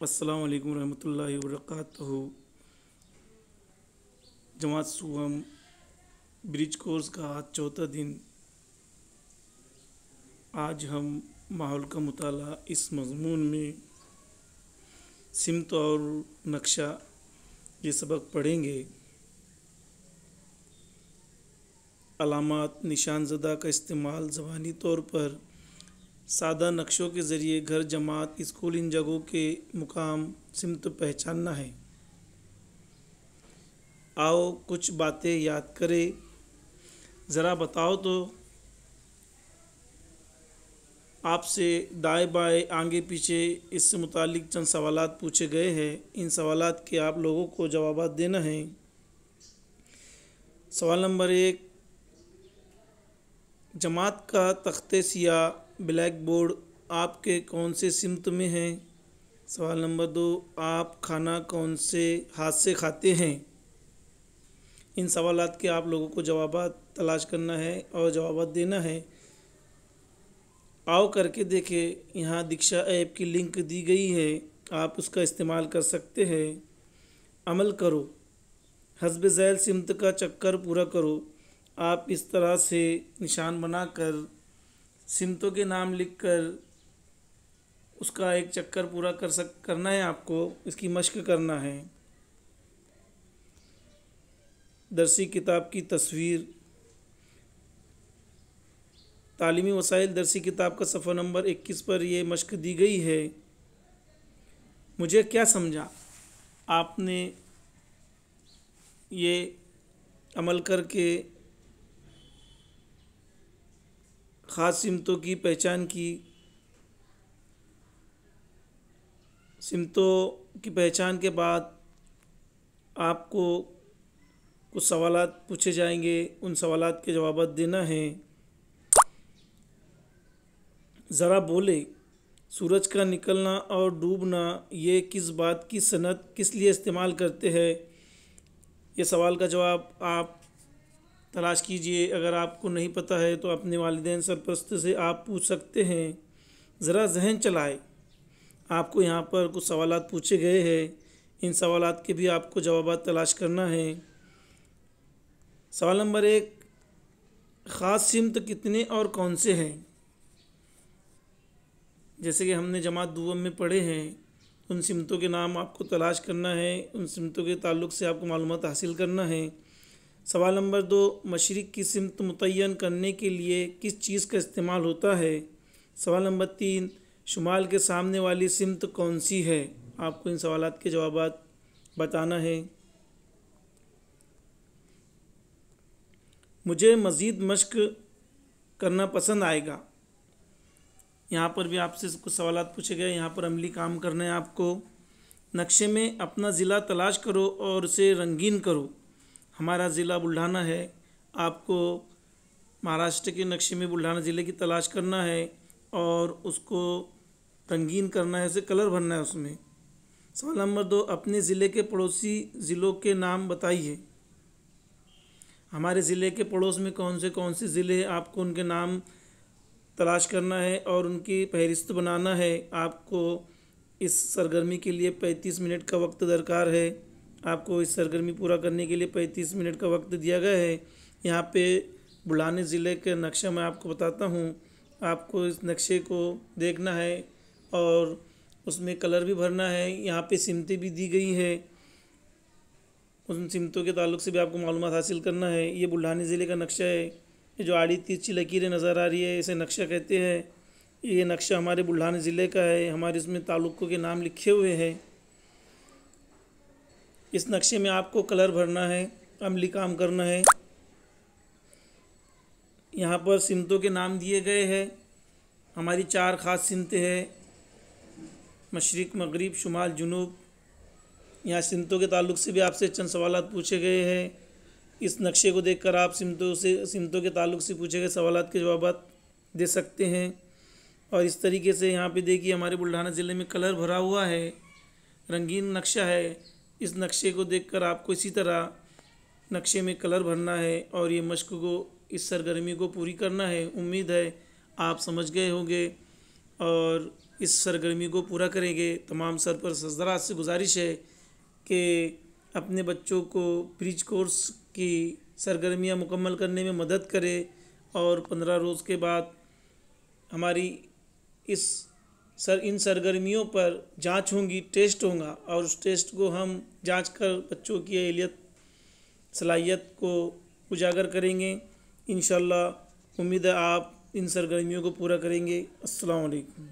अस्सलाम वालेकुम रहमतुल्लाहि व बरकातहू। जमात सुवम ब्रिज कोर्स का आज चौथा दिन। आज हम माहौल का मुताला इस मज़मून में सिमत और नक्शा ये सबक पढ़ेंगे। अलामात निशान ज़दा का इस्तेमाल ज़बानी तौर पर सादा नक्शों के ज़रिए घर, जमात, स्कूल इन जगहों के मुकाम सिमत पहचानना है। आओ कुछ बातें याद करें। ज़रा बताओ तो आपसे दाएं बाएं आगे पीछे इससे मुतालिक चंद सवालात पूछे गए हैं। इन सवालात के आप लोगों को जवाब देना है। सवाल नंबर 1, जमात का तख्ते सियाह ब्लैक बोर्ड आपके कौन से सिमत में है। सवाल नंबर 2, आप खाना कौन से हाथ से खाते हैं। इन सवालात के आप लोगों को जवाब तलाश करना है और जवाब देना है। आओ करके देखें। यहाँ दीक्षा ऐप की लिंक दी गई है, आप उसका इस्तेमाल कर सकते हैं। अमल करो, हस्ब ज़ैल सिमत का चक्कर पूरा करो। आप इस तरह से निशान बनाकर सिमतों के नाम लिखकर उसका एक चक्कर पूरा करना है। आपको इसकी मश्क करना है। दरसी किताब की तस्वीर, तालीमी वसाइल दरसी किताब का सफ़ा नंबर 21 पर यह मश्क दी गई है। मुझे क्या समझा, आपने ये अमल करके ख़ास सिमतों की पहचान की। सिमतों की पहचान के बाद आपको कुछ सवालात पूछे जाएंगे, उन सवालात के जवाब देना है। ज़रा बोले, सूरज का निकलना और डूबना ये किस बात की सनद किस लिए इस्तेमाल करते हैं। ये सवाल का जवाब आप तलाश कीजिए। अगर आपको नहीं पता है तो अपने वालिदैन सरपरस्त से आप पूछ सकते हैं। ज़रा जहन चलाए, आपको यहाँ पर कुछ सवालात पूछे गए हैं। इन सवालात के भी आपको जवाब तलाश करना है। सवाल नंबर 1, ख़ास सिमत कितने और कौन से हैं। जैसे कि हमने जमात दुवम में पढ़े हैं, उन सिमतों के नाम आपको तलाश करना है। उन सिमतों के ताल्लुक़ से आपको मालूमात हासिल करना है। सवाल नंबर 2, मशरिक़ की सिमत मुतय्यन करने के लिए किस चीज़ का इस्तेमाल होता है। सवाल नंबर 3, शुमाल के सामने वाली सिमत कौन सी है। आपको इन सवालात के जवाब बताना है। मुझे मज़ीद मश्क करना पसंद आएगा। यहाँ पर भी आपसे कुछ सवालात पूछे गए। यहाँ पर अमली काम करना है आपको। नक्शे में अपना ज़िला तलाश करो और उसे रंगीन करो। हमारा ज़िला बुल्ढाना है। आपको महाराष्ट्र के नक्शे में बुल्ढाना ज़िले की तलाश करना है और उसको रंगीन करना है, उसे कलर भरना है उसमें। सवाल नंबर 2, अपने ज़िले के पड़ोसी ज़िलों के नाम बताइए। हमारे ज़िले के पड़ोस में कौन से ज़िले हैं, आपको उनके नाम तलाश करना है और उनकी फहरिस्त बनाना है। आपको इस सरगर्मी के लिए 35 मिनट का वक्त दरकार है। आपको इस सरगर्मी पूरा करने के लिए 35 मिनट का वक्त दिया गया है। यहाँ पे बुल्ढाना ज़िले का नक्शा मैं आपको बताता हूँ। आपको इस नक्शे को देखना है और उसमें कलर भी भरना है। यहाँ पे सिमतें भी दी गई है, उन सिमतों के ताल्लुक़ से भी आपको मालूमात हासिल करना है। ये बुल्ढाना ज़िले का नक्शा है। ये जो आड़ी तिरछी लकीरें नज़र आ रही है, इसे नक्शा कहते हैं। ये नक्शा हमारे बुल्ढाना ज़िले का है। हमारे इसमें ताल्लुक़ों के नाम लिखे हुए हैं। इस नक्शे में आपको कलर भरना है, अमली काम करना है। यहाँ पर सिमतों के नाम दिए गए हैं। हमारी 4 ख़ास सिमतें हैं, मशरिक़, मग़रिब, शुमाल, जुनूब। यहाँ सिमतों के ताल्लुक़ से भी आपसे चंद सवालात पूछे गए हैं। इस नक्शे को देखकर आप सिमतों के ताल्लुक़ से पूछे गए सवालात के जवाब दे सकते हैं। और इस तरीके से यहाँ पे देखिए हमारे बुल्ढाना ज़िले में कलर भरा हुआ है, रंगीन नक्शा है। इस नक्शे को देखकर आपको इसी तरह नक्शे में कलर भरना है और ये मश्क को, इस सरगर्मी को पूरी करना है। उम्मीद है आप समझ गए होंगे और इस सरगर्मी को पूरा करेंगे। तमाम सरपरस्तारात से गुजारिश है कि अपने बच्चों को ब्रिज कोर्स की सरगर्मियाँ मुकम्मल करने में मदद करें और 15 रोज़ के बाद हमारी इन सरगर्मियों पर जांच होंगी, टेस्ट होगा और उस टेस्ट को हम जांच कर बच्चों की एहलियत सलाहियत को उजागर करेंगे। इंशाअल्लाह उम्मीद है आप इन सरगर्मियों को पूरा करेंगे। अस्सलाम वालेकुम।